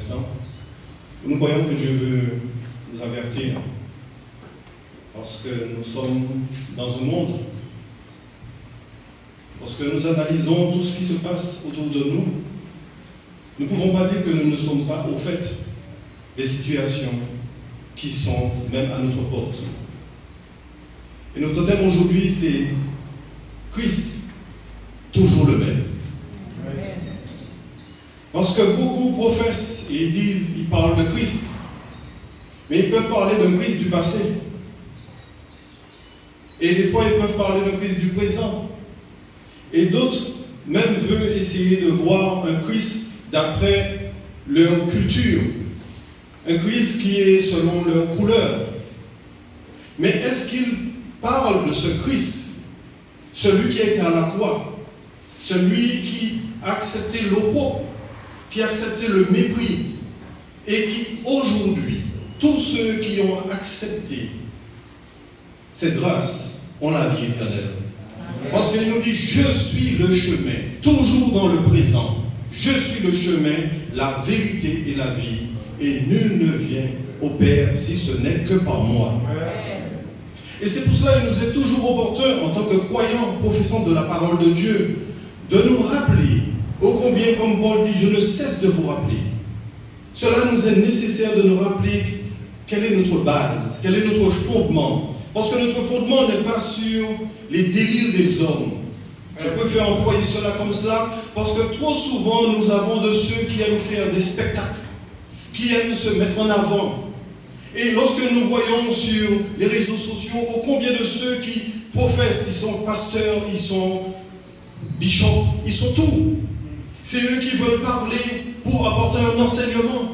instants, nous croyons que Dieu veut nous avertir. Parce que nous sommes dans un monde, lorsque nous analysons tout ce qui se passe autour de nous, nous ne pouvons pas dire que nous ne sommes pas au fait des situations qui sont même à notre porte. Et notre thème aujourd'hui, c'est Christ, toujours le même. Parce que beaucoup professent et ils parlent de Christ, mais ils peuvent parler d'un Christ du passé. Et des fois, ils peuvent parler d'un Christ du présent. Et d'autres même veulent essayer de voir un Christ d'après leur culture. Un Christ qui est selon leur couleur. Mais est-ce qu'ils parlent de ce Christ, celui qui a été à la croix, celui qui a accepté l'opprobre, qui a accepté le mépris, et qui aujourd'hui, tous ceux qui ont accepté cette grâce, ont la vie éternelle. Parce qu'il nous dit, je suis le chemin, toujours dans le présent. Je suis le chemin, la vérité et la vie, et nul ne vient au Père si ce n'est que par moi. Et c'est pour cela qu'il nous est toujours opportun, en tant que croyants, professants de la parole de Dieu, de nous rappeler, ô combien, comme Paul dit, je ne cesse de vous rappeler. Cela nous est nécessaire de nous rappeler quelle est notre base, quel est notre fondement. Parce que notre fondement n'est pas sur les délires des hommes. Je préfère employer cela comme cela, parce que trop souvent nous avons de ceux qui aiment faire des spectacles, qui aiment se mettre en avant. Et lorsque nous voyons sur les réseaux sociaux, ô combien de ceux qui professent, ils sont pasteurs, ils sont bishops, ils sont tout. C'est eux qui veulent parler pour apporter un enseignement.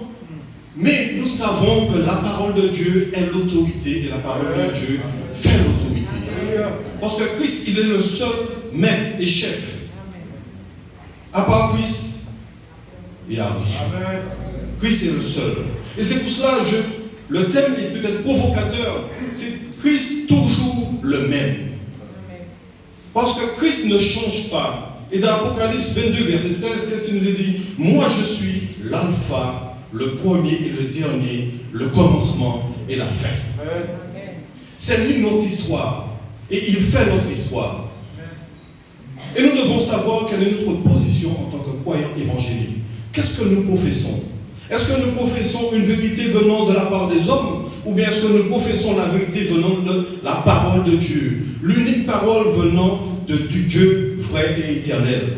Mais nous savons que la parole de Dieu est l'autorité et la parole de Dieu fait l'autorité. Parce que Christ, il est le seul maître et chef. À part Christ, il n'y a rien. Christ est le seul. Et c'est pour cela que le thème est peut-être provocateur. C'est Christ toujours le même. Parce que Christ ne change pas. Et dans Apocalypse 22, verset 13, qu'est-ce qu'il nous est dit? Moi, je suis l'alpha, le premier et le dernier, le commencement et la fin. C'est lui notre histoire. Et il fait notre histoire. Et nous devons savoir quelle est notre position en tant que croyants évangéliques. Qu'est-ce que nous professons? Est-ce que nous professons une vérité venant de la part des hommes? Ou bien est-ce que nous professons la vérité venant de la parole de Dieu? L'unique parole venant du Dieu vrai et éternel.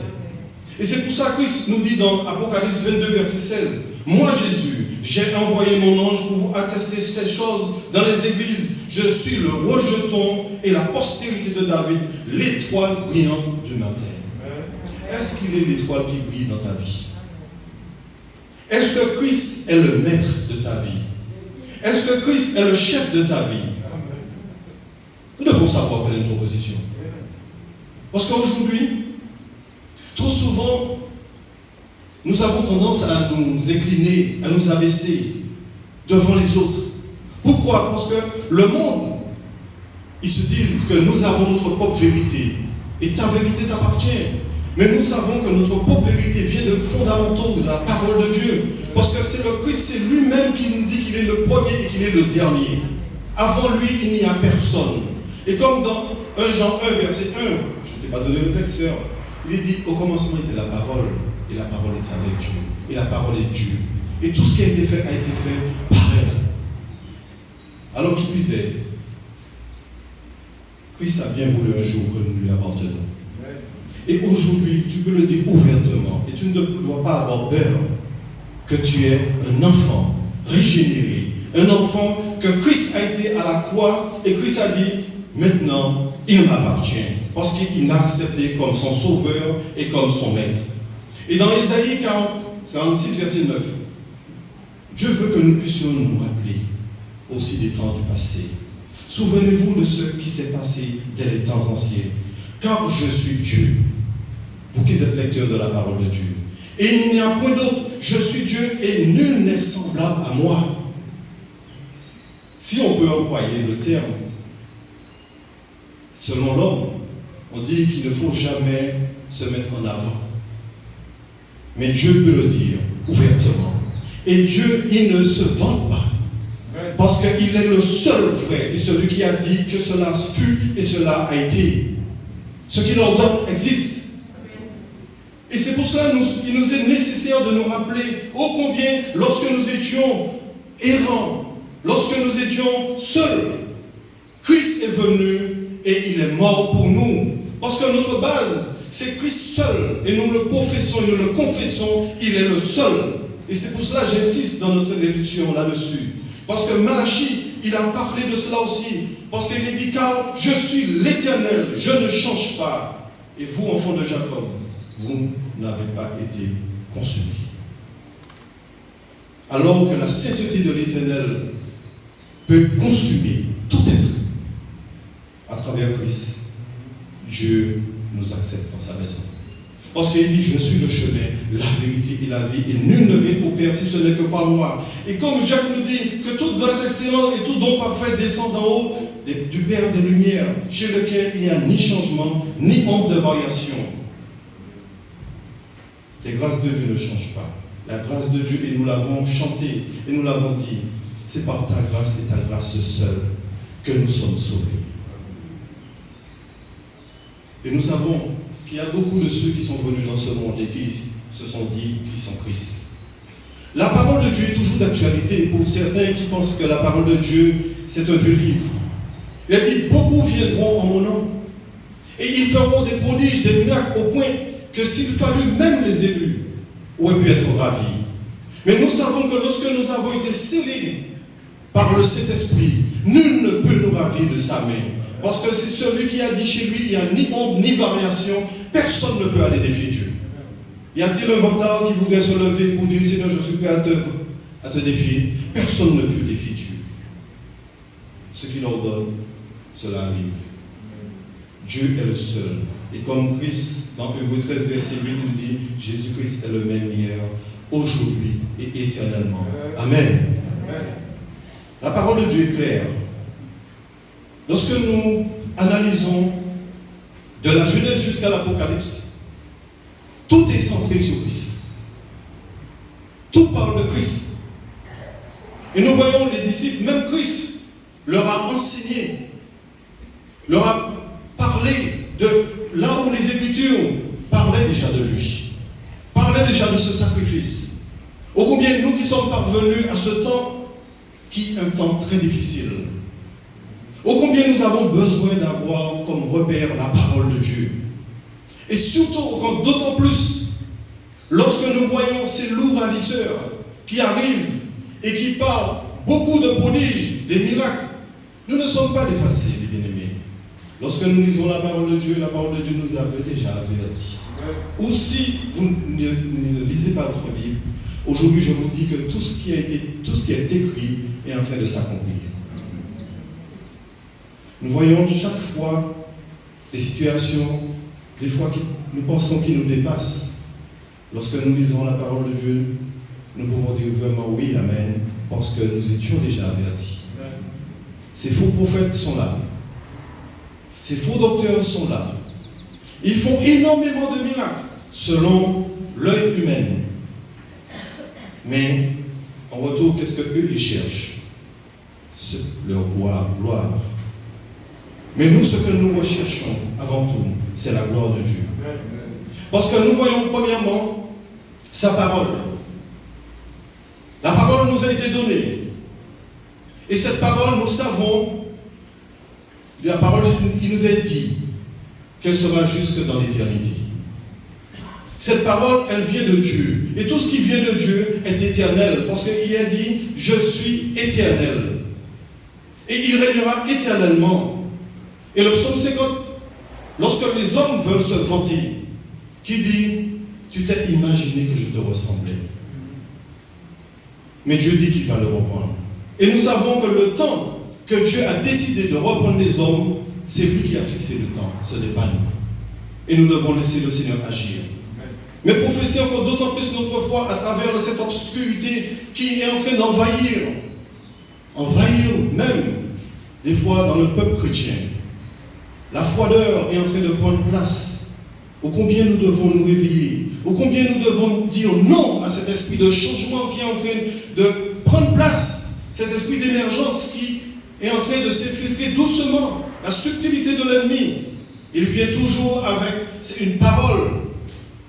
Et c'est pour ça que Christ nous dit dans Apocalypse 22, verset 16, moi Jésus, j'ai envoyé mon ange pour vous attester ces choses dans les églises. Je suis le rejeton et la postérité de David, l'étoile brillante du matin. Est-ce qu'il est l'étoile qui brille dans ta vie? Est-ce que Christ est le maître de ta vie? Est-ce que Christ est le chef de ta vie? Nous devons savoir quelle est notre position. Parce qu'aujourd'hui, trop souvent, nous avons tendance à nous incliner, à nous abaisser devant les autres. Pourquoi? Parce que le monde, ils se disent que nous avons notre propre vérité. Et ta vérité t'appartient. Mais nous savons que notre propre vérité vient de fondamentaux de la parole de Dieu. Parce que c'est le Christ, c'est lui-même qui nous dit qu'il est le premier et qu'il est le dernier. Avant lui, il n'y a personne. Et comme dans 1 Jean 1, verset 1, je ne t'ai pas donné le texte, frère, il est dit, au commencement était la parole, et la parole était avec Dieu, et la parole est Dieu. Et tout ce qui a été fait par elle. Alors qui puisait, Christ a bien voulu un jour que nous lui appartenons. Et aujourd'hui, tu peux le dire ouvertement, et tu ne dois pas avoir peur que tu es un enfant régénéré, un enfant que Christ a été à la croix, et Christ a dit, maintenant, il m'appartient, parce qu'il m'a accepté comme son sauveur et comme son maître. Et dans Ésaïe 46, verset 9, Dieu veut que nous puissions nous rappeler aussi des temps du passé. Souvenez-vous de ce qui s'est passé dès les temps anciens. Car je suis Dieu. Vous qui êtes lecteurs de la parole de Dieu. Et il n'y a point d'autre. Je suis Dieu et nul n'est semblable à moi. Si on peut employer le terme, selon l'homme, on dit qu'il ne faut jamais se mettre en avant. Mais Dieu peut le dire ouvertement. Et Dieu, il ne se vante pas. Parce qu'il est le seul vrai et celui qui a dit que cela fut et cela a été. Ce qu'il ordonne existe. Et c'est pour cela qu'il nous est nécessaire de nous rappeler ô combien, lorsque nous étions errants, lorsque nous étions seuls, Christ est venu et il est mort pour nous. Parce que notre base, c'est Christ seul. Et nous le professons et nous le confessons, il est le seul. Et c'est pour cela que j'insiste dans notre réduction là-dessus. Parce que Malachie, il a parlé de cela aussi. Parce qu'il est dit, car je suis l'Éternel, je ne change pas. Et vous, enfants de Jacob, vous n'avez pas été consumés. Alors que la sainteté de l'Éternel peut consumer tout être à travers Christ, Dieu nous accepte dans sa maison. Parce qu'il dit, je suis le chemin, la vérité et la vie, et nul ne vient au Père si ce n'est que par moi. Et comme Jacques nous dit que toute grâce excellente et tout don parfait descend d'en haut du Père des Lumières, chez lequel il n'y a ni changement, ni honte de variation. Les grâces de Dieu ne changent pas. La grâce de Dieu, et nous l'avons chanté, et nous l'avons dit, c'est par ta grâce et ta grâce seule que nous sommes sauvés. Et nous savons qu'il y a beaucoup de ceux qui sont venus dans ce monde et qui se sont dit qu'ils sont Christ. La parole de Dieu est toujours d'actualité pour certains qui pensent que la parole de Dieu, c'est un vieux livre. Il a dit, beaucoup viendront en mon nom et ils feront des prodiges, des miracles au point que s'il fallut même les élus, auraient pu être ravis. Mais nous savons que lorsque nous avons été scellés par le Saint-Esprit, nul ne peut nous ravir de sa main. Parce que c'est celui qui a dit chez lui, il n'y a ni honte ni variation, personne ne peut aller défier Dieu. Y a-t-il un vantard qui voudrait se lever pour dire, Seigneur, je suis prêt à te défier? Personne ne peut défier Dieu. Ce qu'il ordonne, cela arrive. Dieu est le seul. Et comme Christ, dans Hébreux 13, verset 8, nous dit, Jésus-Christ est le même hier, aujourd'hui et éternellement. Amen. La parole de Dieu est claire. Lorsque nous analysons de la Genèse jusqu'à l'Apocalypse, tout est centré sur Christ. Tout parle de Christ. Et nous voyons les disciples, même Christ leur a enseigné, leur a parlé de là où les Écritures parlaient déjà de lui, parlaient déjà de ce sacrifice. Ô combien nous qui sommes parvenus à ce temps, qui est un temps très difficile, ô combien nous avons besoin d'avoir comme repère la parole de Dieu. Et surtout, d'autant plus, lorsque nous voyons ces loups ravisseurs qui arrivent et qui parlent beaucoup de prodiges, des miracles, nous ne sommes pas défacés, les bien-aimés. Lorsque nous lisons la parole de Dieu nous avait déjà avertis. Ou si vous ne lisez pas votre Bible, aujourd'hui je vous dis que tout ce qui est écrit est en train de s'accomplir. Nous voyons chaque fois des situations, des fois nous pensons qu'ils nous dépassent. Lorsque nous lisons la parole de Dieu, nous pouvons dire vraiment oui, amen, parce que nous étions déjà avertis. Ces faux prophètes sont là. Ces faux docteurs sont là. Ils font énormément de miracles selon l'œil humain. Mais en retour, qu'est-ce qu'eux ils cherchent? Leur gloire. Mais nous, ce que nous recherchons avant tout, c'est la gloire de Dieu. Parce que nous voyons premièrement sa parole. La parole nous a été donnée. Et cette parole, nous savons, la parole, il nous est dit qu'elle sera jusque dans l'éternité. Cette parole, elle vient de Dieu. Et tout ce qui vient de Dieu est éternel. Parce qu'il a dit, je suis éternel. Et il régnera éternellement. Et le psaume 50, lorsque les hommes veulent se vanter, qui dit, tu t'es imaginé que je te ressemblais. Mais Dieu dit qu'il va le reprendre. Et nous savons que le temps que Dieu a décidé de reprendre les hommes, c'est lui qui a fixé le temps, ce n'est pas nous. Et nous devons laisser le Seigneur agir. Mais professer encore d'autant plus notre foi à travers cette obscurité qui est en train d'envahir même, des fois, dans le peuple chrétien. La froideur est en train de prendre place. Ô combien nous devons nous réveiller. ô combien nous devons dire non à cet esprit de changement qui est en train de prendre place, cet esprit d'émergence qui est en train de s'infiltrer doucement, la subtilité de l'ennemi. Il vient toujours avec une parole,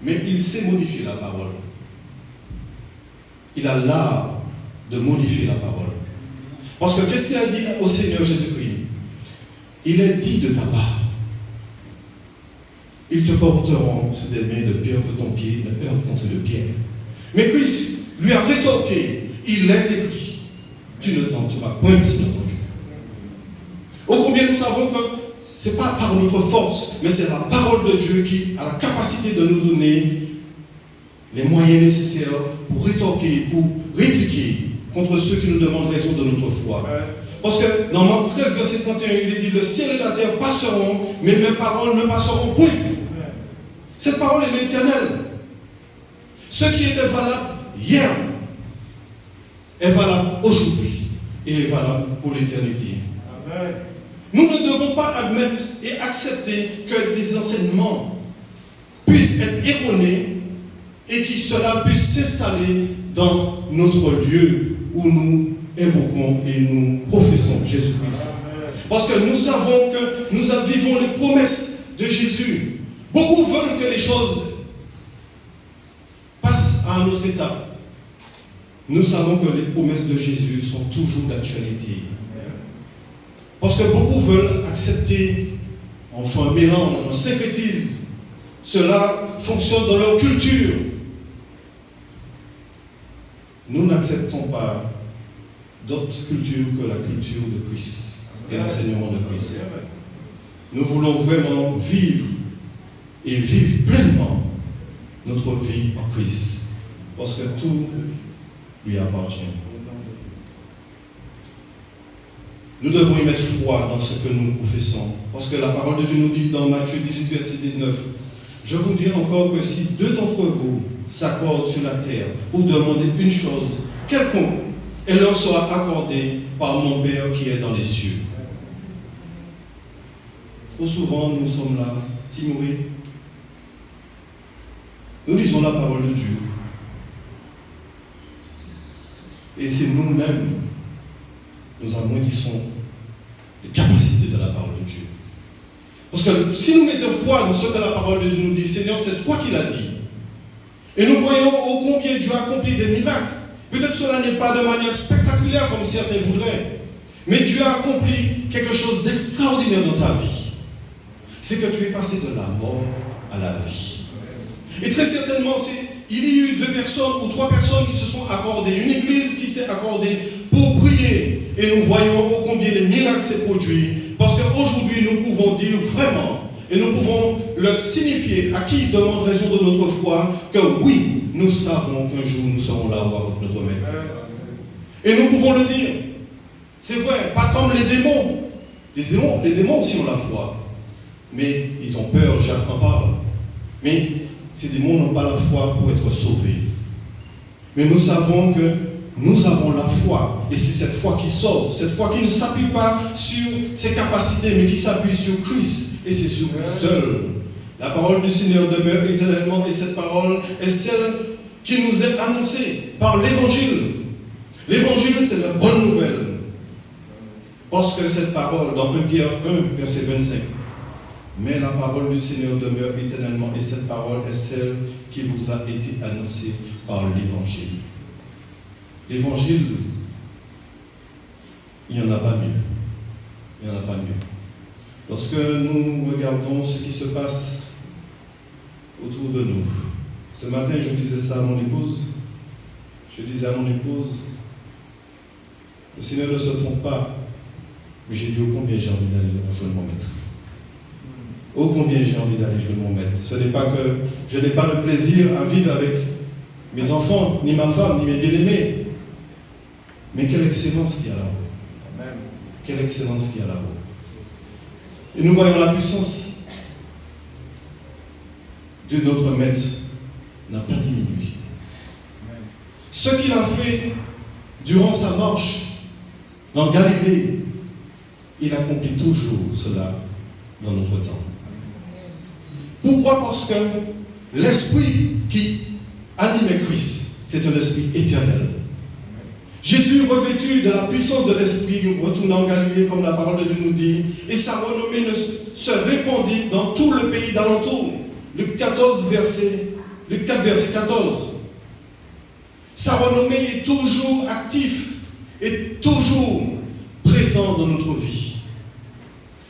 mais il sait modifier la parole. Il a l'art de modifier la parole. Parce que qu'est-ce qu'il a dit au Seigneur Jésus-Christ? Il est dit de ta part. Ils te porteront sur des mains de pierre que ton pied ne heurte contre le pierre. Mais Christ lui a rétorqué, il est écrit, tu ne tenteras point le Seigneur ton Dieu. Ô combien nous savons que ce n'est pas par notre force, mais c'est la parole de Dieu qui a la capacité de nous donner les moyens nécessaires pour rétorquer, pour répliquer contre ceux qui nous demandent raison de notre foi. Parce que dans Marc 13, verset 31, il est dit, le ciel et la terre passeront, mais mes paroles ne passeront point. Cette parole est éternelle. Ce qui était valable hier est valable aujourd'hui et est valable pour l'éternité. Nous ne devons pas admettre et accepter que des enseignements puissent être erronés et que cela puisse s'installer dans notre lieu où nous invoquons et nous professons Jésus-Christ. Parce que nous savons que nous vivons les promesses de Jésus. Beaucoup veulent que les choses passent à une autre étape. Nous savons que les promesses de Jésus sont toujours d'actualité. Parce que beaucoup veulent accepter, on fait un mélange, on syncrétise. Cela fonctionne dans leur culture. Nous n'acceptons pas d'autres cultures que la culture de Christ et l'enseignement de Christ. Nous voulons vraiment vivre et vivre pleinement notre vie en Christ. Parce que tout lui appartient. Nous devons y mettre foi dans ce que nous professons. Parce que la parole de Dieu nous dit dans Matthieu 18, verset 19, je vous dis encore que si deux d'entre vous s'accordent sur la terre pour demander une chose quelconque, elle leur sera accordée par mon Père qui est dans les cieux. Trop souvent, nous sommes là, timorés. Nous lisons la parole de Dieu. Et c'est nous-mêmes, nous amoindrissons les capacités de la parole de Dieu. Parce que si nous mettons foi dans ce que la parole de Dieu nous dit, Seigneur, c'est toi qui l'as dit. Et nous voyons ô combien Dieu a accompli des miracles. Peut-être que cela n'est pas de manière spectaculaire comme certains voudraient. Mais Dieu a accompli quelque chose d'extraordinaire dans ta vie. C'est que tu es passé de la mort à la vie. Et très certainement, il y a eu 2 personnes ou 3 personnes qui se sont accordées. Une église qui s'est accordée pour prier. Et nous voyons ô combien les miracles s'est produits. Parce qu'aujourd'hui, nous pouvons dire vraiment, et nous pouvons le signifier à qui demande raison de notre foi, que oui, nous savons qu'un jour nous serons là où avec notre Maître. Et nous pouvons le dire. C'est vrai, pas comme les démons. Les démons aussi ont la foi. Mais ils ont peur, Jacques en parle. Mais ces démons n'ont pas la foi pour être sauvés. Mais nous savons que nous avons la foi. Et c'est cette foi qui sauve. Cette foi qui ne s'appuie pas sur ses capacités, mais qui s'appuie sur Christ. Et c'est sur Christ seul. La parole du Seigneur demeure éternellement. Et cette parole est celle qui nous est annoncée par l'Évangile. L'Évangile, c'est la bonne nouvelle. Parce que cette parole, dans 1 Pierre 1, verset 25, mais la parole du Seigneur demeure éternellement. Et cette parole est celle qui vous a été annoncée par l'Évangile. L'Évangile, il n'y en a pas mieux. Il n'y en a pas mieux. Lorsque nous regardons ce qui se passe autour de nous, ce matin je disais ça à mon épouse, je disais à mon épouse, le Seigneur ne se trompe pas, mais j'ai dit ô combien j'ai envie d'aller rejoindre mon Maître. Ô combien j'ai envie d'aller rejoindre mon Maître. Ce n'est pas que je n'ai pas le plaisir à vivre avec mes enfants, ni ma femme, ni mes bien-aimés. Mais quelle excellence qu'il y a là-haut. Quelle excellence qu'il y a là-haut. Et nous voyons la puissance de notre Maître n'a pas diminué. Ce qu'il a fait durant sa marche dans Galilée, il accomplit toujours cela dans notre temps. Pourquoi? Parce que l'esprit qui animait Christ, c'est un esprit éternel. Jésus, revêtu de la puissance de l'esprit, retourna en Galilée, comme la parole de Dieu nous dit, et sa renommée se répandit dans tout le pays d'alentour. Luc 4, verset 14. Sa renommée est toujours active et toujours présente dans notre vie.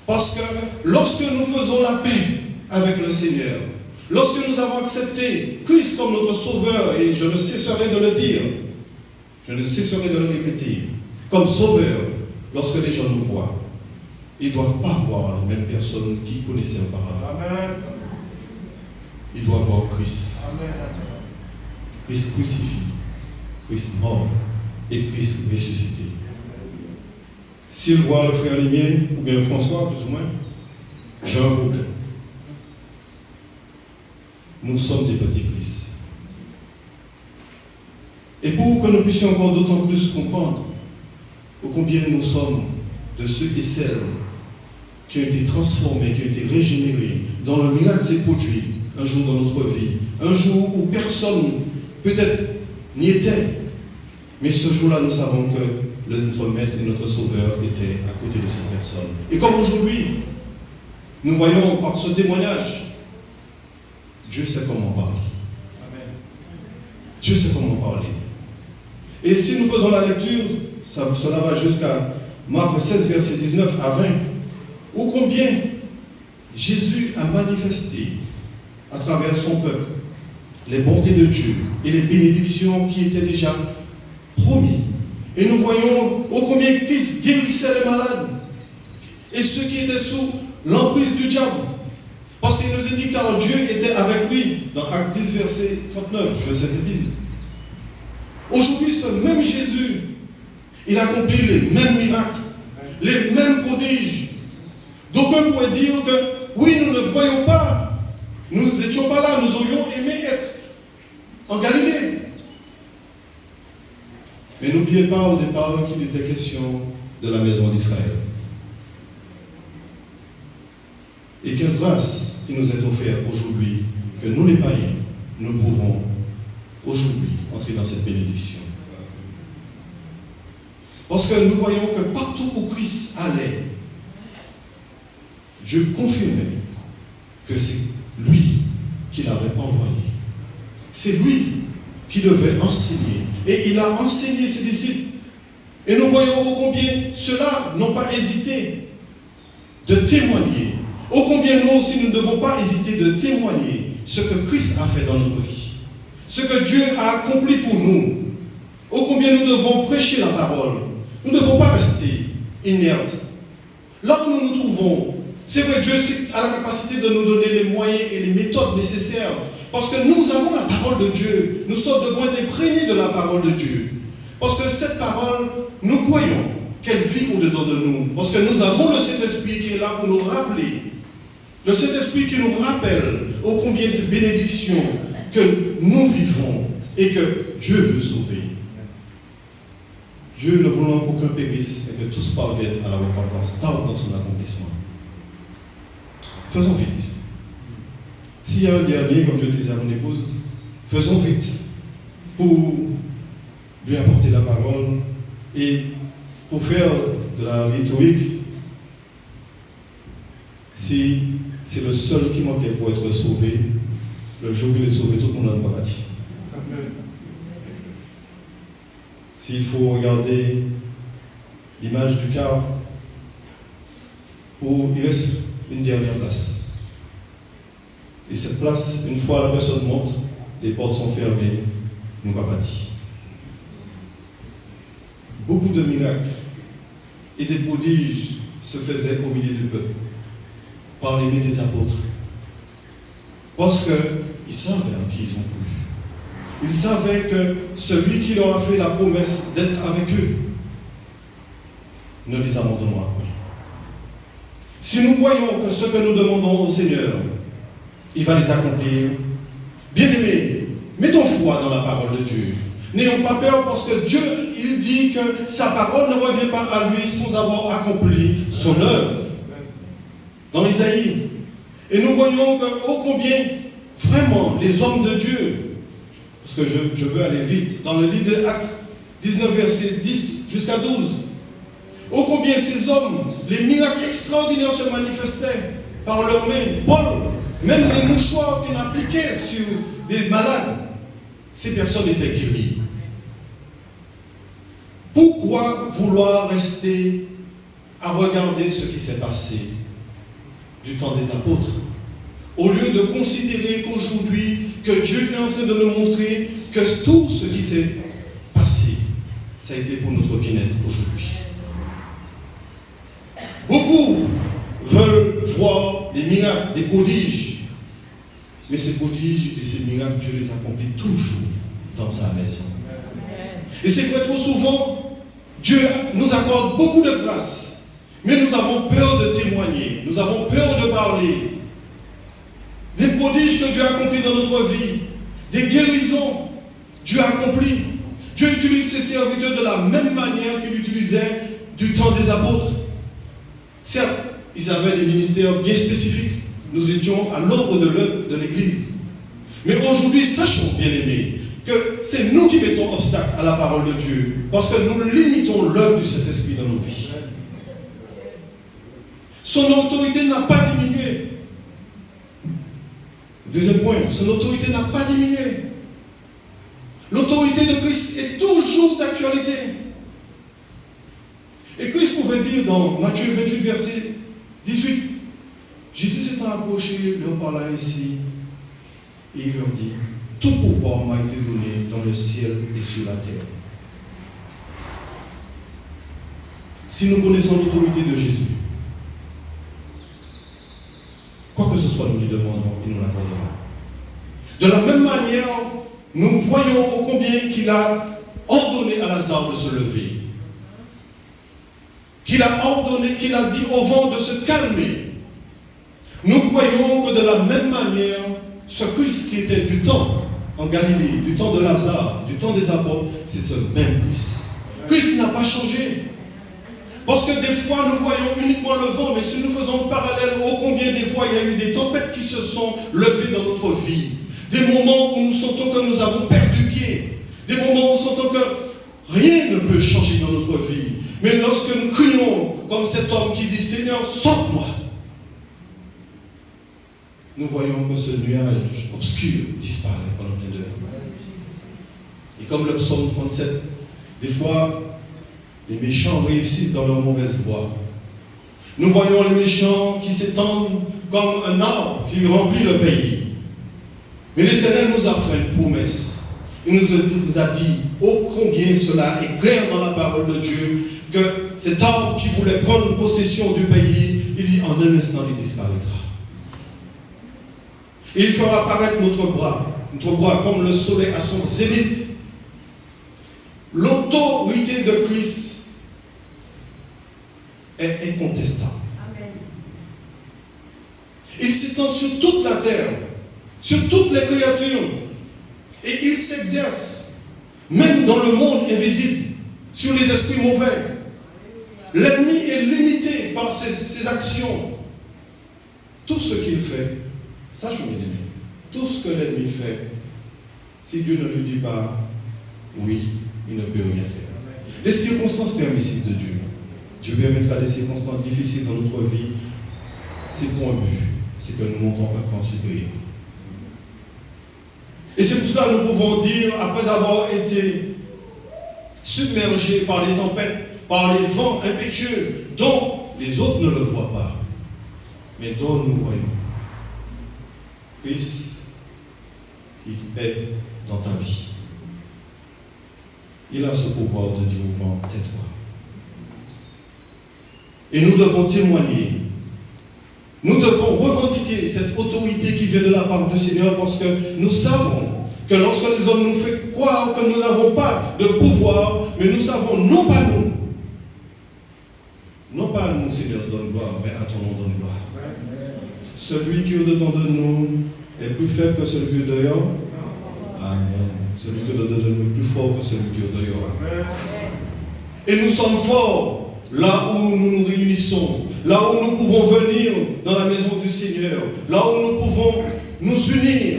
Parce que lorsque nous faisons la paix avec le Seigneur, lorsque nous avons accepté Christ comme notre Sauveur, et je ne cesserai de le dire, je ne cesserai de le répéter, comme Sauveur, lorsque les gens nous voient, ils ne doivent pas voir la même personne qu'ils connaissaient auparavant. Amen. Ils doivent voir Christ. Amen. Christ crucifié, Christ mort et Christ ressuscité. S'ils voient le frère Limien, ou bien François, plus ou moins, j'ai un problème. Nous sommes des petits Christ. Et pour que nous puissions encore d'autant plus comprendre combien nous sommes de ceux et celles qui ont été transformés, qui ont été régénérés, dont le miracle s'est produit un jour dans notre vie, un jour où personne peut-être n'y était, mais ce jour-là nous savons que notre Maître et notre Sauveur étaient à côté de cette personne. Et comme aujourd'hui, nous voyons par ce témoignage, Dieu sait comment parler. Amen. Dieu sait comment parler. Et si nous faisons la lecture, cela va jusqu'à Marc 16, verset 19 à 20, où combien Jésus a manifesté à travers son peuple les bontés de Dieu et les bénédictions qui étaient déjà promises. Et nous voyons ô combien Christ guérissait les malades et ceux qui étaient sous l'emprise du diable. Parce qu'il nous a dit car Dieu était avec lui, dans Acte 10, verset 39, je synthétise. Aujourd'hui, ce même Jésus, il accomplit les mêmes miracles, les mêmes prodiges. D'aucuns pourraient dire que, oui, nous ne voyons pas, nous n'étions pas là, nous aurions aimé être en Galilée. Mais n'oubliez pas au départ qu'il était question de la maison d'Israël. Et quelle grâce qui nous est offerte aujourd'hui, que nous les païens, nous pouvons aujourd'hui entrer dans cette bénédiction. Parce que nous voyons que partout où Christ allait, Dieu confirmait que c'est lui qui l'avait envoyé. C'est lui qui devait enseigner. Et il a enseigné ses disciples. Et nous voyons ô combien ceux-là n'ont pas hésité de témoigner. Ô combien nous aussi, nous ne devons pas hésiter de témoigner ce que Christ a fait dans notre vie. Ce que Dieu a accompli pour nous. Ô combien nous devons prêcher la parole. Nous ne devons pas rester inertes. Là où nous nous trouvons, c'est vrai, Dieu a la capacité de nous donner les moyens et les méthodes nécessaires. Parce que nous avons la parole de Dieu. Nous devons être imprégnés de la parole de Dieu. Parce que cette parole, nous croyons qu'elle vit au-dedans de nous. Parce que nous avons le Saint-Esprit qui est là pour nous rappeler. Le Saint-Esprit qui nous rappelle ô combien de bénédictions que nous vivons et que Dieu veut sauver. Dieu ne voulant qu'aucun périsse et que tous parviennent à la repentance, tarde dans son accomplissement. Faisons vite. S'il y a un dernier, comme je disais à mon épouse, faisons vite pour lui apporter la parole et pour faire de la rhétorique. Si c'est le seul qui manquait pour être sauvé, le jour où il est sauvé, tout le monde n'a pas bâti. S'il faut regarder l'image du car, où il reste une dernière place. Et cette place, une fois la personne monte, les portes sont fermées, nous pas bâti. Beaucoup de miracles et des prodiges se faisaient au milieu du peuple, par les mains des apôtres. Parce qu'ils savaient en qui ils ont cru. Ils savaient que celui qui leur a fait la promesse d'être avec eux ne les abandonnera pas. Si nous voyons que ce que nous demandons au Seigneur, il va les accomplir, bien-aimés, mettons foi dans la parole de Dieu. N'ayons pas peur parce que Dieu, il dit que sa parole ne revient pas à lui sans avoir accompli son œuvre. Dans Isaïe. Et nous voyons que, ô combien, vraiment les hommes de Dieu, parce que je veux aller vite, dans le livre de Actes 19, verset 10 jusqu'à 12, ô combien ces hommes, les miracles extraordinaires se manifestaient par leurs mains. Paul, même des mouchoirs qu'il appliquait sur des malades, ces personnes étaient guéries. Pourquoi vouloir rester à regarder ce qui s'est passé du temps des apôtres, au lieu de considérer qu'aujourd'hui, que Dieu est en train de nous montrer que tout ce qui s'est passé, ça a été pour notre bien-être aujourd'hui. Beaucoup veulent voir des miracles, des prodiges, mais ces prodiges et ces miracles, Dieu les accomplit toujours dans sa maison. Et c'est vrai, trop souvent, Dieu nous accorde beaucoup de grâce, mais nous avons peur de témoigner, nous avons peur de parler. Des prodiges que Dieu a accomplis dans notre vie, des guérisons, Dieu a accompli. Dieu utilise ses serviteurs de la même manière qu'il utilisait du temps des apôtres. Certes, ils avaient des ministères bien spécifiques. Nous étions à l'ombre de l'œuvre de l'Église. Mais aujourd'hui, sachons, bien-aimés, que c'est nous qui mettons obstacle à la parole de Dieu, parce que nous limitons l'œuvre du Saint-Esprit dans nos vies. Son autorité n'a pas diminué. Deuxième point, son autorité n'a pas diminué. L'autorité de Christ est toujours d'actualité. Et Christ pouvait dire dans Matthieu 28, verset 18, Jésus s'étant approché, leur parla ainsi, et il leur dit, tout pouvoir m'a été donné dans le ciel et sur la terre. Si nous connaissons l'autorité de Jésus, quoi que ce soit, nous lui demandons, il nous l'accordera. De la même manière, nous voyons ô combien qu'il a ordonné à Lazare de se lever. Qu'il a ordonné, qu'il a dit au vent de se calmer. Nous croyons que de la même manière, ce Christ qui était du temps en Galilée, du temps de Lazare, du temps des apôtres, c'est ce même Christ. Christ n'a pas changé. Parce que des fois, nous voyons uniquement le vent, mais si nous faisons parallèle, ô combien des fois il y a eu des tempêtes qui se sont levées dans notre vie. Des moments où nous sentons que nous avons perdu pied. Des moments où nous sentons que rien ne peut changer dans notre vie. Mais lorsque nous crions comme cet homme qui dit, Seigneur, sors-moi, nous voyons que ce nuage obscur disparaît en plein d'heure. Et comme le psaume 37, des fois, les méchants réussissent dans leur mauvaise voie. Nous voyons les méchants qui s'étendent comme un arbre qui remplit le pays. Mais l'Éternel nous a fait une promesse. Il nous a dit, ô combien cela est clair dans la parole de Dieu, que cet arbre qui voulait prendre possession du pays, il dit, en un instant, il disparaîtra. Et il fera apparaître notre bras comme le soleil à son zénith. L'autorité de Christ est incontestable. Amen. Il s'étend sur toute la terre, sur toutes les créatures, et il s'exerce même dans le monde invisible, sur les esprits mauvais. L'ennemi est limité par ses actions. Tout ce qu'il fait, sachons bien aimé, tout ce que l'ennemi fait, si Dieu ne lui dit pas oui, il ne peut rien faire. Les circonstances permissives de Dieu, Dieu permettra des circonstances difficiles dans notre vie. C'est pour un but, c'est que nous montons un camp supérieur. Et c'est pour cela que nous pouvons dire, après avoir été submergés par les tempêtes, par les vents impétueux, dont les autres ne le voient pas, mais dont nous voyons, Christ, il est dans ta vie. Il a ce pouvoir de dire au vent, tais-toi. Et nous devons témoigner. Nous devons revendiquer cette autorité qui vient de la part du Seigneur, parce que nous savons que lorsque les hommes nous font croire que nous n'avons pas de pouvoir, mais nous savons, non pas nous, non pas à nous, Seigneur, donne gloire, mais à ton nom donne gloire. Celui qui est au-dedans de nous est plus faible que celui qui est dehors. Amen. Celui qui est au-dedans de nous est plus fort que celui qui est dehors. Et nous sommes forts là où nous nous réunissons, là où nous pouvons venir dans la maison du Seigneur, là où nous pouvons nous unir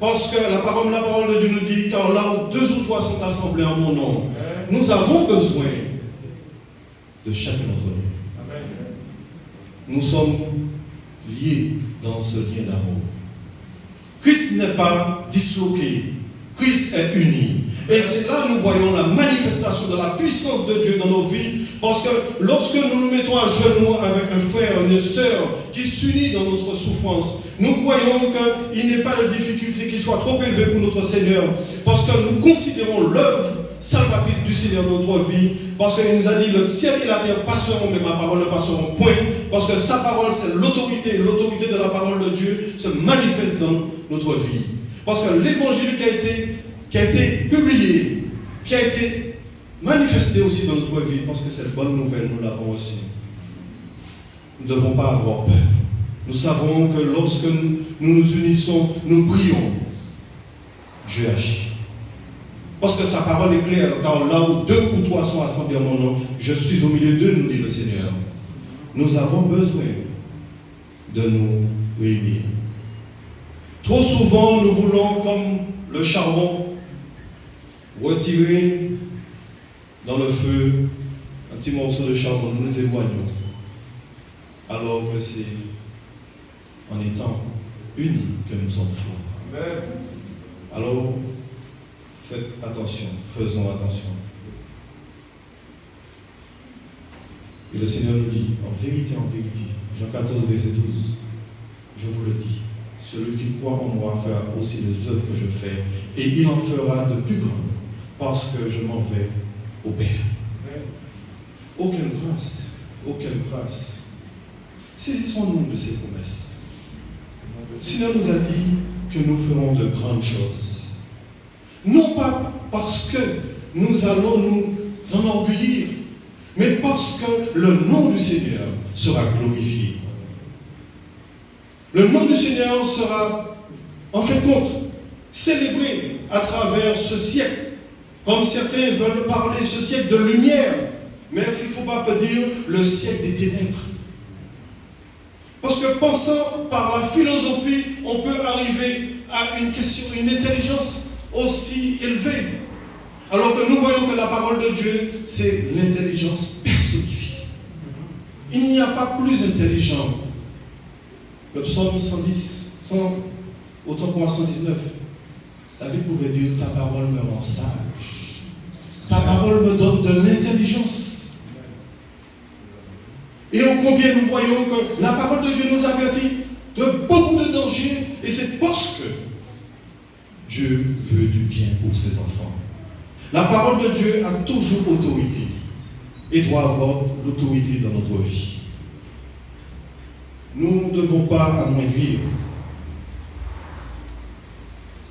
Parce que la parole de Dieu nous dit, car là où 2 ou 3 sont assemblés en mon nom, nous avons besoin de chacun d'entre nous. Nous sommes liés dans ce lien d'amour. Christ n'est pas disloqué. Christ est uni. Et c'est là que nous voyons la manifestation de la puissance de Dieu dans nos vies. Parce que lorsque nous nous mettons à genoux avec un frère, une sœur qui s'unit dans notre souffrance, nous croyons qu'il n'est pas de difficulté qui soit trop élevée pour notre Seigneur. Parce que nous considérons l'œuvre salvatrice du Seigneur dans notre vie. Parce qu'il nous a dit, le ciel et la terre passeront, mais ma parole ne passeront point. Parce que sa parole, c'est l'autorité. L'autorité de la parole de Dieu se manifeste dans notre vie. Parce que l'évangile qui a été publié, qui a été manifesté aussi dans notre vie, parce que cette bonne nouvelle, nous l'avons reçue. Nous ne devons pas avoir peur. Nous savons que lorsque nous nous unissons, nous prions, Dieu agit. Parce que sa parole est claire, car là où 2 ou 3 sont assemblés en mon nom, je suis au milieu d'eux, nous dit le Seigneur. Nous avons besoin de nous réunir. Trop souvent, nous voulons, comme le charbon, retirer dans le feu un petit morceau de charbon, nous nous éloignons. Alors que c'est en étant unis que nous sommes forts. Alors, faites attention, faisons attention. Et le Seigneur nous dit, en vérité, Jean 14, verset 12, je vous le dis, celui qui croit en moi fera aussi les œuvres que je fais, et il en fera de plus grandes, parce que je m'en vais au Père. Oh, quelle grâce! Oh, quelle grâce! Saisissons-nous de ces promesses. Le Seigneur nous a dit que nous ferons de grandes choses. Non pas parce que nous allons nous enorgueillir, mais parce que le nom du Seigneur sera glorifié. Le nom du Seigneur sera, en fin de compte, célébré à travers ce siècle. Comme certains veulent parler ce siècle de lumière, mais est-ce qu'il ne faut pas dire le siècle des ténèbres? Parce que pensant par la philosophie, on peut arriver à une question, une intelligence aussi élevée. Alors que nous voyons que la parole de Dieu, c'est l'intelligence personnifiée. Il n'y a pas plus intelligent. Le psaume 110, autant pour moi 119, David pouvait dire, ta parole me rend sage. Ta parole me donne de l'intelligence. Et ô combien nous voyons que la parole de Dieu nous avertit de beaucoup de dangers, et c'est parce que Dieu veut du bien pour ses enfants. La parole de Dieu a toujours autorité et doit avoir l'autorité dans notre vie. Nous ne devons pas amoindrir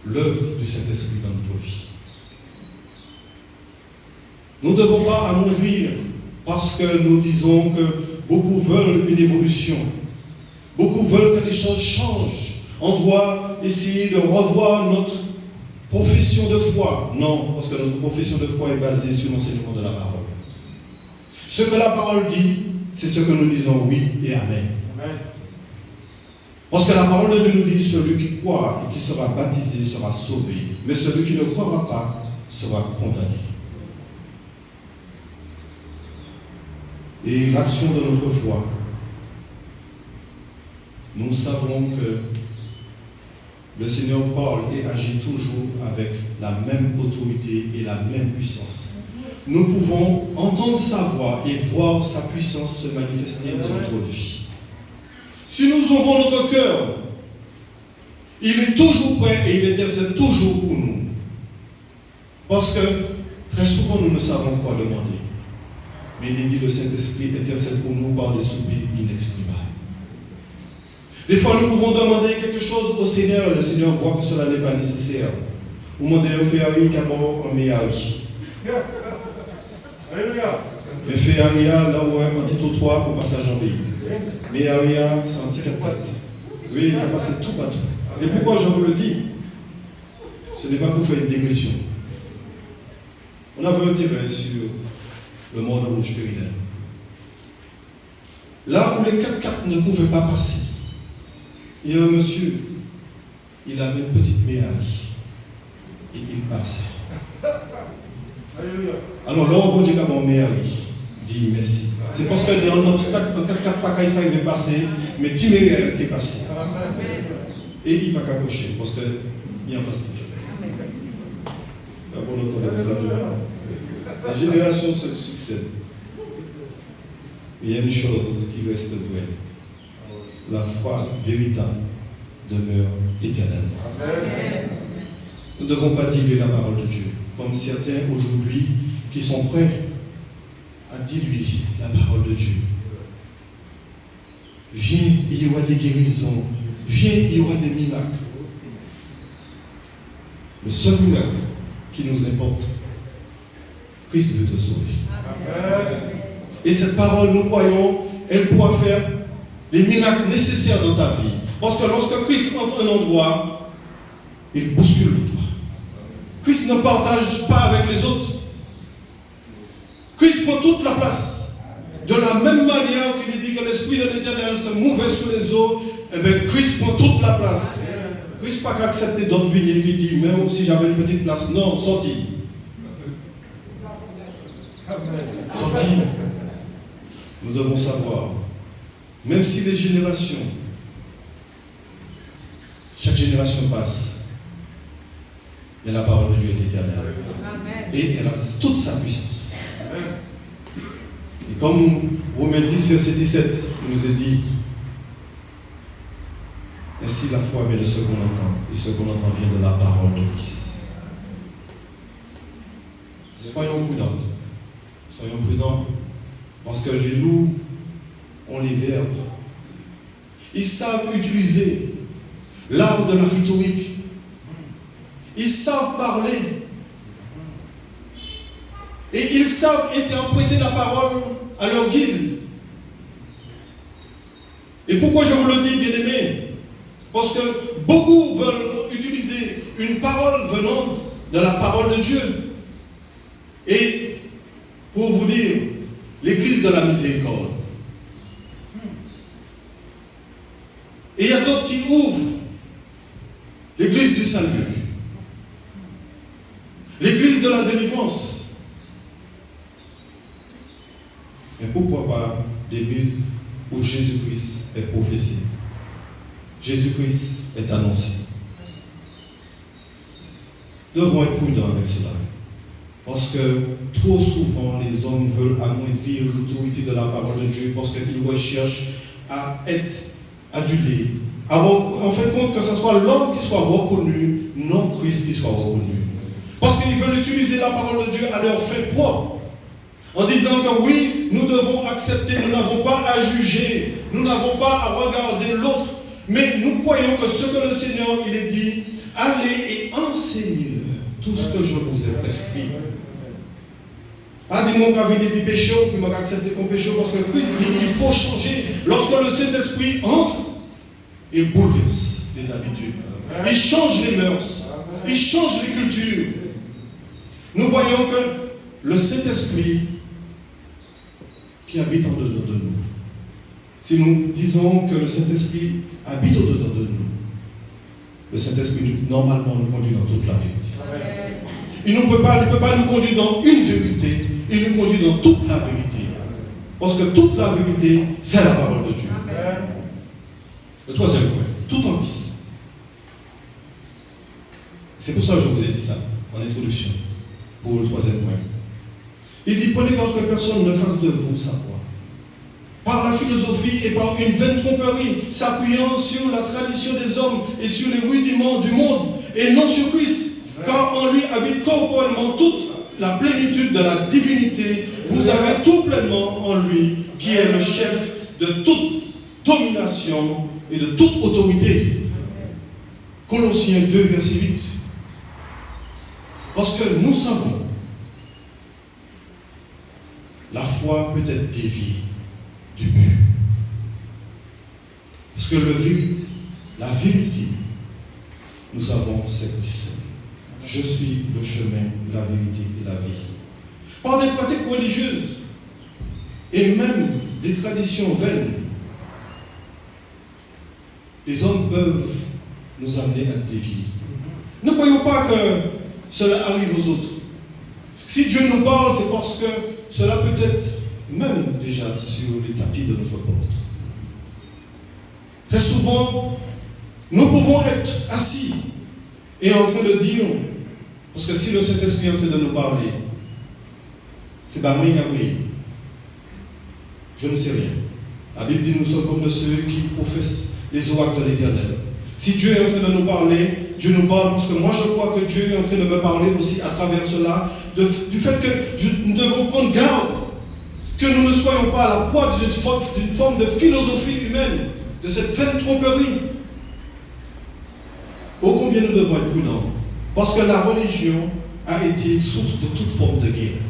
l'œuvre du Saint-Esprit dans notre vie. Nous ne devons pas amoindrir parce que nous disons que beaucoup veulent une évolution. Beaucoup veulent que les choses changent. On doit essayer de revoir notre profession de foi. Non, parce que notre profession de foi est basée sur l'enseignement de la parole. Ce que la parole dit, c'est ce que nous disons oui et amen. Amen. Parce que la parole de Dieu nous dit, celui qui croit et qui sera baptisé sera sauvé, mais celui qui ne croira pas sera condamné. Et l'action de notre foi, nous savons que le Seigneur parle et agit toujours avec la même autorité et la même puissance. Nous pouvons entendre sa voix et voir sa puissance se manifester dans notre vie. Si nous ouvrons notre cœur, il est toujours prêt et il intercède toujours pour nous. Parce que très souvent nous ne savons quoi demander. Mais il est dit, le Saint-Esprit intercède pour nous par des soupirs inexprimables. Des fois, nous pouvons demander quelque chose au Seigneur, le Seigneur voit que cela n'est pas nécessaire. Vous demandez un féari d'abord en méari. Mais féari, là où un petit au 3 au passage en B. Méari, c'est un petit 4 oui, il a passé tout bateau. Et pourquoi je vous le dis? Ce n'est pas pour faire une digression. On avait un terrain sur le mont de Rouge Péridène. Là où les 4x4 ne pouvaient pas passer, il y a un monsieur il avait une petite méhari et il passait. Alors là, on dit qu'à mon méhari, dit merci. C'est parce que dans un obstacle, en 4 pas ça il va passer, mais 10 méhari est passé. Et il ne va pas cabocher parce qu'il y a un plastique. D'abord, la génération se succède. Il y a une chose qui reste vraie. La foi véritable demeure éternellement. Nous ne devons pas diluer la parole de Dieu, comme certains aujourd'hui qui sont prêts à diluer la parole de Dieu. Viens, il y aura des guérisons. Viens, il y aura des miracles. Le seul miracle qui nous importe, Christ veut te sauver. Et cette parole, nous croyons, elle pourra faire les miracles nécessaires dans ta vie. Parce que lorsque Christ entre un endroit, il bouscule l'endroit. Christ ne partage pas avec les autres. Christ prend toute la place. De la même manière qu'il dit que l'Esprit de l'Éternel se mouvait sur les eaux, eh bien Christ prend toute la place. Christ n'a pas accepté d'autres vignes et lui dit, même si j'avais une petite place, non, sorti. Sorti. Nous devons savoir, même si les générations, chaque génération passe, mais la parole de Dieu est éternelle. Et elle a toute sa puissance. Et comme Romains 10, verset 17, il nous est dit, ainsi la foi vient de ce qu'on entend, et ce qu'on entend vient de la parole de Christ. Soyons prudents. Soyons prudents, parce que les loups ont les verbes. Ils savent utiliser l'art de la rhétorique. Ils savent parler. Et ils savent interpréter la parole à leur guise. Et pourquoi je vous le dis, bien-aimés? Parce que beaucoup veulent utiliser une parole venant de la parole de Dieu. Et pour vous dire, l'église de la miséricorde. Et il y a d'autres qui ouvrent l'église du salut. L'église de la délivrance. Mais pourquoi pas l'église où Jésus-Christ est prophétisé? Jésus-Christ est annoncé. Nous devons être prudents avec cela. Parce que trop souvent, les hommes veulent amoindrir l'autorité de la parole de Dieu parce qu'ils recherchent à être adulés. En fin de compte, que ce soit l'homme qui soit reconnu, non Christ qui soit reconnu. Parce qu'ils veulent utiliser la parole de Dieu à leur fin propre. En disant que oui, nous devons accepter, nous n'avons pas à juger, nous n'avons pas à regarder l'autre. Mais nous croyons que ce que le Seigneur, il est dit, allez et enseignez-leur tout ce que je vous ai prescrit. Pas des mots qui viennent des péchés, qui m'ont accepté comme péché, parce que Christ dit il faut changer. Lorsque le Saint-Esprit entre, il bouleverse les habitudes. Il change les mœurs. Il change les cultures. Nous voyons que le Saint-Esprit qui habite en dedans de nous, si nous disons que le Saint-Esprit habite au-dedans de nous, le Saint-Esprit, normalement, nous conduit dans toute la vérité. Il ne peut pas nous conduire dans une vérité, il nous conduit dans toute la vérité. Parce que toute la vérité, c'est la parole de Dieu. Le troisième point, tout en vice. C'est pour ça que je vous ai dit ça, en introduction, pour le troisième point. Il dit, prenez garde que personne ne fasse de vous savoir. Par la philosophie et par une vaine tromperie, s'appuyant sur la tradition des hommes et sur les rudiments du monde, et non sur Christ, car en lui habite corporellement toute la plénitude de la divinité. Vous avez tout pleinement en lui, qui est le chef de toute domination et de toute autorité. Colossiens 2, verset 8. Parce que nous savons, la foi peut être déviée du but. Parce que la vérité, nous savons, c'est Christ. Je suis le chemin, la vérité et la vie. Par des pratiques religieuses et même des traditions vaines, les hommes peuvent nous amener à dévier. Ne croyons pas que cela arrive aux autres. Si Dieu nous parle, c'est parce que cela peut être même déjà sur les tapis de notre porte. Très souvent, nous pouvons être assis et en train de dire, parce que si le Saint-Esprit est en train de nous parler, c'est pas moi qui je ne sais rien. La Bible dit nous sommes comme de ceux qui professent les oracles de l'Éternel. Si Dieu est en train de nous parler, Dieu nous parle parce que moi je crois que Dieu est en train de me parler aussi à travers cela, du fait que nous devons prendre garde que nous ne soyons pas à la proie d'une forme de philosophie humaine, de cette vaine tromperie. Ô combien nous devons être prudents, parce que la religion a été source de toute forme de guerre.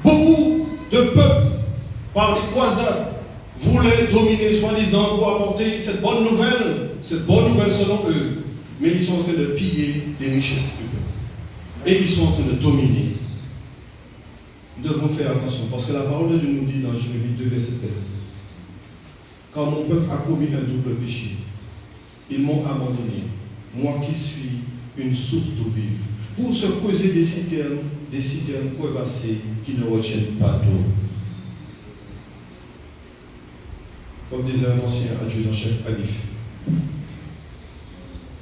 Beaucoup de peuples, par des croisades, voulaient dominer, soi-disant, pour apporter cette bonne nouvelle selon eux. Mais ils sont en train de piller des richesses publiques. Et ils sont en train de dominer. Nous devons faire attention, parce que la parole de Dieu nous dit dans Jérémie 2, verset 13, quand mon peuple a commis un double péché, ils m'ont abandonné, moi qui suis une source d'eau vive, pour se creuser des citernes crevassées qui ne retiennent pas d'eau. Comme disait un ancien adjudant-chef Alif.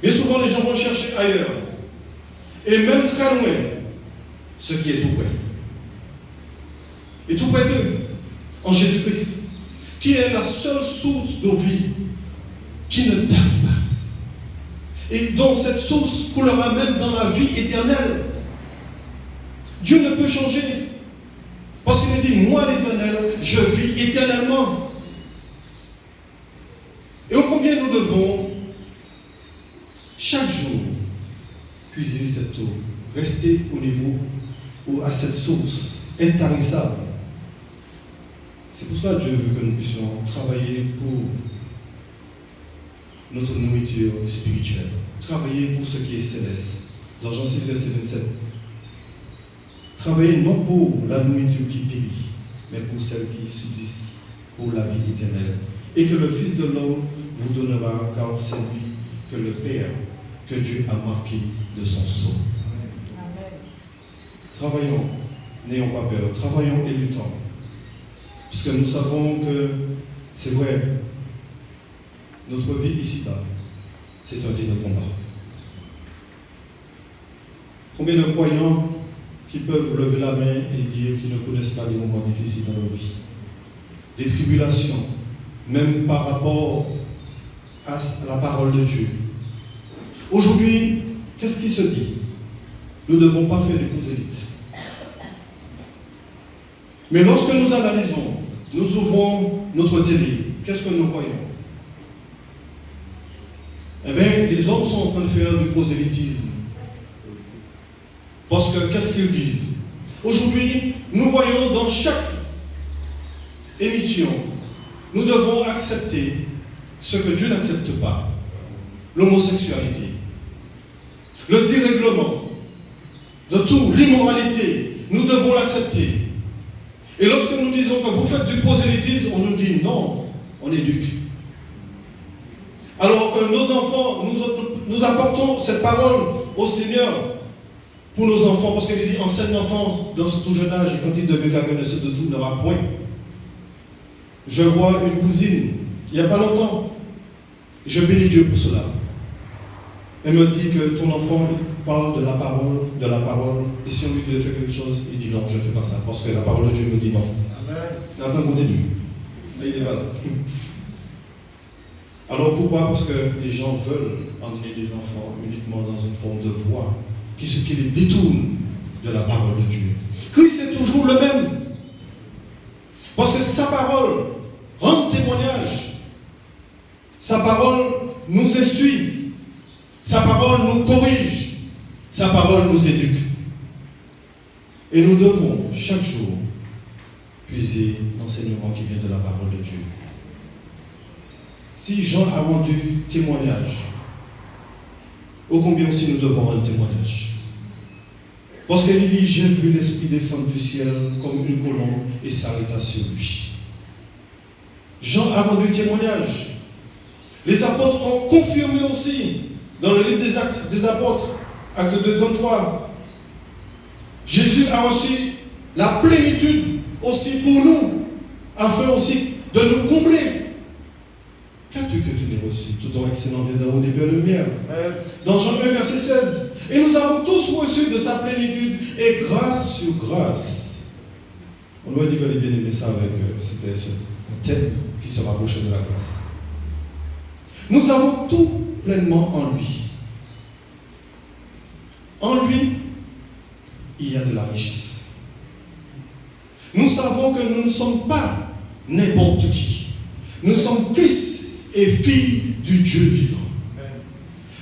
Mais souvent les gens vont chercher ailleurs, et même très loin, ce qui est tout près. Et tout près d'eux, en Jésus-Christ, qui est la seule source d'eau vive, qui ne tarit pas, et dont cette source coulera même dans la vie éternelle. Dieu ne peut changer, parce qu'il a dit, moi l'Éternel, je vis éternellement. Et ô combien nous devons, chaque jour, puiser cette eau, rester au niveau, ou à cette source intarissable. C'est pour cela que Dieu veut que nous puissions travailler pour notre nourriture spirituelle, travailler pour ce qui est céleste. Dans Jean 6, verset 27. Travailler non pour la nourriture qui périt, mais pour celle qui subsiste, pour la vie éternelle. Et que le Fils de l'homme vous donnera, car c'est lui que le Père, que Dieu a marqué de son sceau. Travaillons, n'ayons pas peur, travaillons et luttons. Parce que nous savons que c'est vrai, notre vie ici-bas, c'est une vie de combat. Combien de croyants qui peuvent lever la main et dire qu'ils ne connaissent pas des moments difficiles dans leur vie, des tribulations, même par rapport à la parole de Dieu. Aujourd'hui, qu'est-ce qui se dit? Nous ne devons pas faire des prosélytes. Mais lorsque nous analysons, nous ouvrons notre télé, qu'est-ce que nous voyons? Eh bien, les hommes sont en train de faire du prosélytisme. Parce que, qu'est-ce qu'ils disent? Aujourd'hui, nous voyons dans chaque émission, nous devons accepter ce que Dieu n'accepte pas. L'homosexualité, le dérèglement de tout, l'immoralité, nous devons l'accepter. Et lorsque nous disons que vous faites du prosélytisme, on nous dit non, on éduque. Alors que nos enfants, nous apportons cette parole au Seigneur pour nos enfants, parce qu'il dit enseigne l'enfant dans ce tout jeune âge, et quand il devient gamin de ce de tout, n'aura point. Je vois une cousine, il n'y a pas longtemps, je bénis Dieu pour cela. Elle me dit que ton enfant parle de la parole, et si on lui dit de faire quelque chose, il dit non, je ne fais pas ça, parce que la parole de Dieu me dit non. Amen. On continue. Mais il n'est pas là. Alors pourquoi? Parce que les gens veulent emmener des enfants uniquement dans une forme de voie qui les détourne de la parole de Dieu. Christ est toujours le même. Parce que sa parole rend témoignage. Sa parole nous instruit. Sa parole nous corrige. Sa parole nous éduque. Et nous devons chaque jour puiser l'enseignement qui vient de la parole de Dieu. Si Jean a rendu témoignage, ô combien aussi nous devons rendre témoignage. Parce qu'il dit, j'ai vu l'Esprit descendre du ciel comme une colombe et s'arrêta sur lui. Jean a rendu témoignage. Les apôtres ont confirmé aussi dans le livre des Actes des apôtres, acte 2, 33. Jésus a aussi la plénitude aussi pour nous, afin aussi de nous combler. Qu'as-tu que tu n'aies reçu? Tout ton excellent vient d'en haut des belles lumières. Dans Jean 1, verset 16. Et nous avons tous reçu de sa plénitude et grâce sur grâce. On doit dire que les bien-aimés savaient que c'était un thème qui se rapprochait de la grâce. Nous avons tout pleinement en lui. En lui, il y a de la richesse. Nous savons que nous ne sommes pas n'importe qui. Nous sommes fils et filles du Dieu vivant.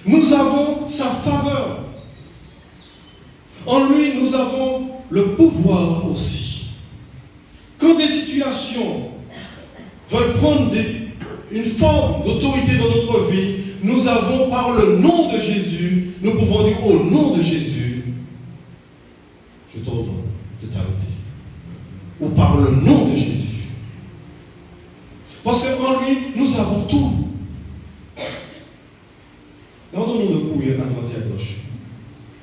Nous avons sa faveur. En lui, nous avons le pouvoir aussi. Quand des situations veulent prendre une forme d'autorité dans notre vie, nous avons par le nom de Jésus, nous pouvons dire au nom de Jésus, je t'ordonne de t'arrêter. Ou par le nom de Jésus. Parce qu'en lui, nous avons tout. Gardons-nous de courir à droite et à gauche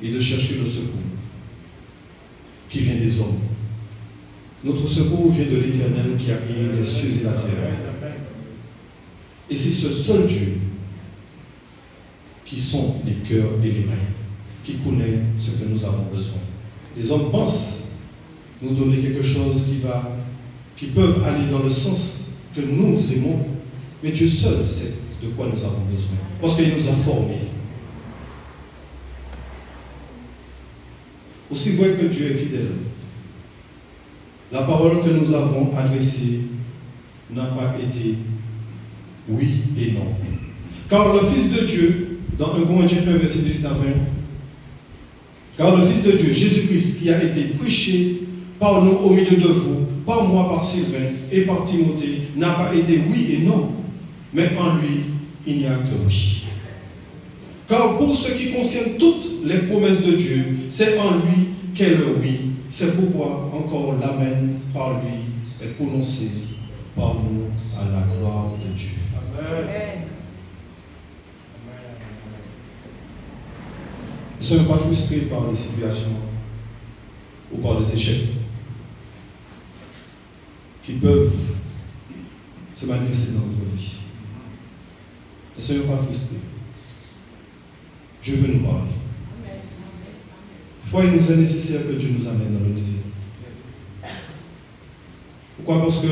et de chercher le secours qui vient des hommes. Notre secours vient de l'Éternel qui a créé les cieux et la terre. Et c'est ce seul Dieu qui sont les cœurs et les mains, qui connaît ce que nous avons besoin. Les hommes pensent nous donner quelque chose qui peut aller dans le sens que nous aimons, mais Dieu seul sait de quoi nous avons besoin, parce qu'il nous a formés. Aussi vrai que Dieu est fidèle, la parole que nous avons adressée n'a pas été oui et non. Car le Fils de Dieu, dans 1 Corinthiens 1, verset 18 à 20, car le Fils de Dieu, Jésus-Christ, qui a été prêché par nous au milieu de vous, par moi, par Sylvain et par Timothée, n'a pas été oui et non, mais en lui, il n'y a que oui. Car pour ce qui concerne toutes les promesses de Dieu, c'est en lui qu'est le oui. C'est pourquoi encore l'amen par lui est prononcé par nous à la gloire de Dieu. Amen. Ne soyons pas frustrés par les situations ou par les échecs qui peuvent se manifester dans notre vie. Ne soyons pas frustrés. Dieu veut nous parler. Parfois, il nous est nécessaire que Dieu nous amène dans le désert. Pourquoi? Parce que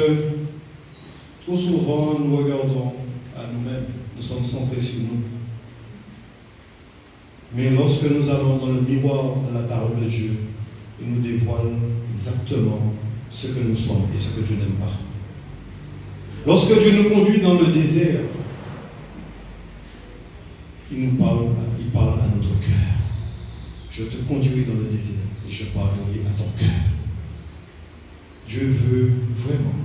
trop souvent, nous regardons à nous-mêmes, nous sommes centrés sur nous. Mais lorsque nous allons dans le miroir de la parole de Dieu, il nous dévoile exactement ce que nous sommes et ce que Dieu n'aime pas. Lorsque Dieu nous conduit dans le désert, il parle à notre cœur. Je te conduirai dans le désert et je parlerai à ton cœur. Dieu veut vraiment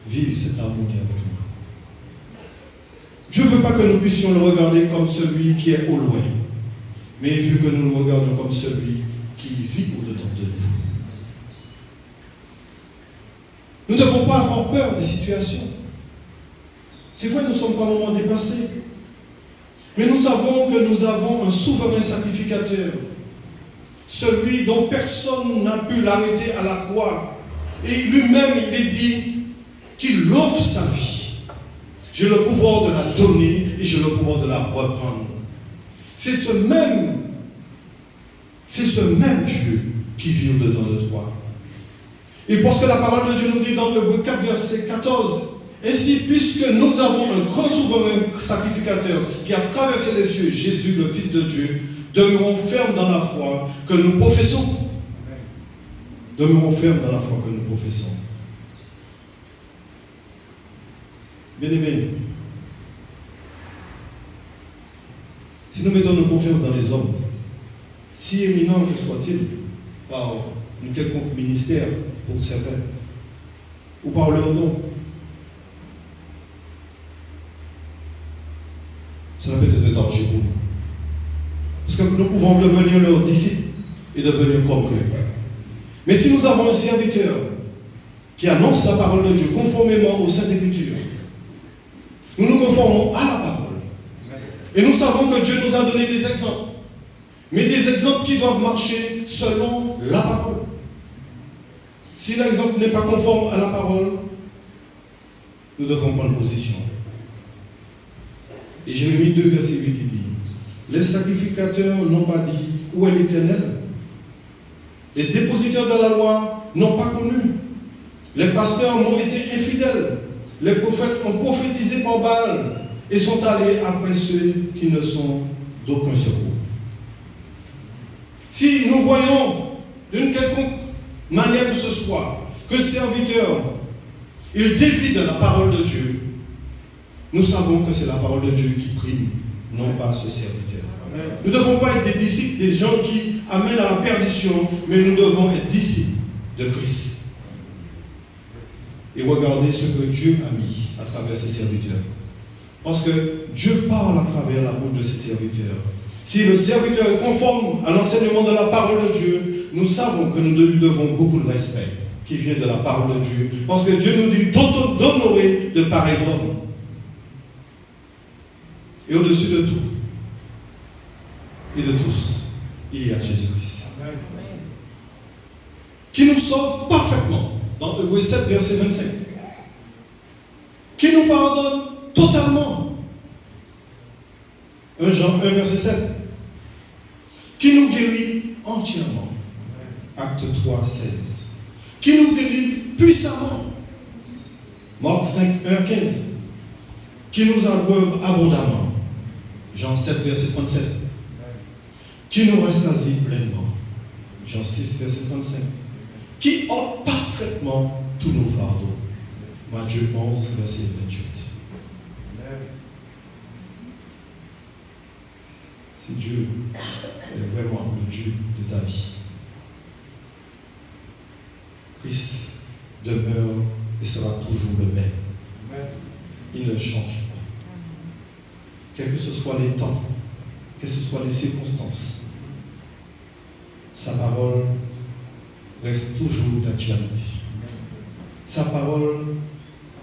vivre cette harmonie avec nous. Dieu ne veut pas que nous puissions le regarder comme celui qui est au loin, mais il veut que nous le regardions comme celui qui vit au-dedans de nous. Nous ne devons pas avoir peur des situations. C'est vrai, nous sommes par moments dépassés. Mais nous savons que nous avons un souverain sacrificateur. Celui dont personne n'a pu l'arrêter à la croix. Et lui-même, il est dit qu'il offre sa vie. J'ai le pouvoir de la donner et j'ai le pouvoir de la reprendre. C'est ce même Dieu qui vit au-dedans de toi. Et parce que la parole de Dieu nous dit dans Hébreux 4, verset 14, ainsi, puisque nous avons un grand souverain sacrificateur qui a traversé les cieux, Jésus, le Fils de Dieu, demeurons fermes dans la foi que nous professons. Demeurons fermes dans la foi que nous professons. Bien-aimés, si nous mettons nos confiances dans les hommes, si éminents que soient-ils, par un quelconque ministère pour certains, ou par leur don, cela peut être un danger pour nous. Parce que nous pouvons devenir leurs disciples et devenir comme eux. Mais si nous avons un serviteur qui annonce la parole de Dieu conformément aux Saintes Écritures, Nous nous conformons à la parole. Et nous savons que Dieu nous a donné des exemples. Mais des exemples qui doivent marcher selon la parole. Si l'exemple n'est pas conforme à la parole, nous devons prendre position. Et Jérémie 2, verset 8, il dit, les sacrificateurs n'ont pas dit où est l'Éternel. Les dépositaires de la loi n'ont pas connu. Les pasteurs m'ont été infidèles. Les prophètes ont prophétisé par Baal et sont allés après ceux qui ne sont d'aucun secours. Si nous voyons d'une quelconque manière que ce soit que serviteur, il dévie de la parole de Dieu, nous savons que c'est la parole de Dieu qui prime, non pas ce serviteur. Amen. Nous ne devons pas être des disciples, des gens qui amènent à la perdition, mais nous devons être disciples de Christ. Et regardez ce que Dieu a mis à travers ses serviteurs. Parce que Dieu parle à travers la bouche de ses serviteurs. Si le serviteur est conforme à l'enseignement de la parole de Dieu, nous savons que nous lui devons beaucoup de respect qui vient de la parole de Dieu. Parce que Dieu nous dit d'honorer de pareils hommes. Et au-dessus de tout et de tous, il y a Jésus-Christ. Qui nous sauve parfaitement. Dans Hébreux 7, verset 25. Qui nous pardonne totalement. 1 Jean 1, verset 7. Qui nous guérit entièrement. Acte 3, 16. Qui nous délivre puissamment. Marc 5, 1, 15. Qui nous abreuve abondamment. Jean 7, verset 37. Qui nous rassasie pleinement. Jean 6, verset 35. Qui ôte parfaitement tous nos fardeaux. Matthieu 11, verset 28. Si Dieu est vraiment le Dieu de ta vie, Christ demeure et sera toujours le même. Il ne change pas. Quels que ce soit les temps, quelles que ce soient les circonstances, sa parole reste toujours d'actualité. Sa parole,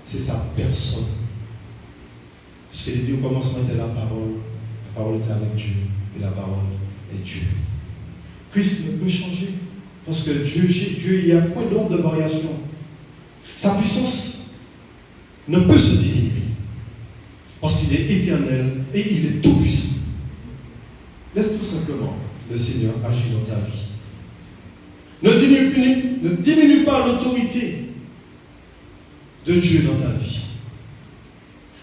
c'est sa personne. Parce qu'il est dit au commencement était la parole était avec Dieu, et la parole est Dieu. Christ ne peut changer, parce que Dieu, il n'y a point d'ombre de variation. Sa puissance ne peut se diminuer, parce qu'il est éternel et il est tout puissant. Laisse tout simplement le Seigneur agir dans ta vie. Ne diminue pas l'autorité de Dieu dans ta vie.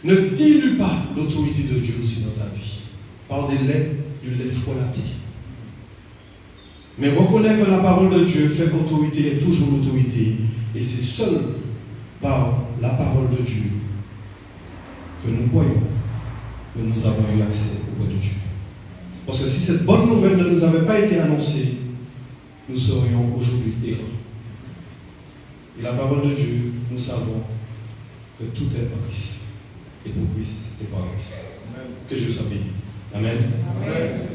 Ne dilue pas l'autorité de Dieu aussi dans ta vie. Par du lait frelaté. Mais reconnais que la parole de Dieu fait qu'autorité est toujours l'autorité. Et c'est seul par la parole de Dieu que nous croyons que nous avons eu accès au bois de Dieu. Parce que si cette bonne nouvelle ne nous avait pas été annoncée, nous serions aujourd'hui errants. Et la parole de Dieu, nous savons que tout est en Christ. Et pour Christ et par Christ. Que Dieu soit béni. Amen. Amen.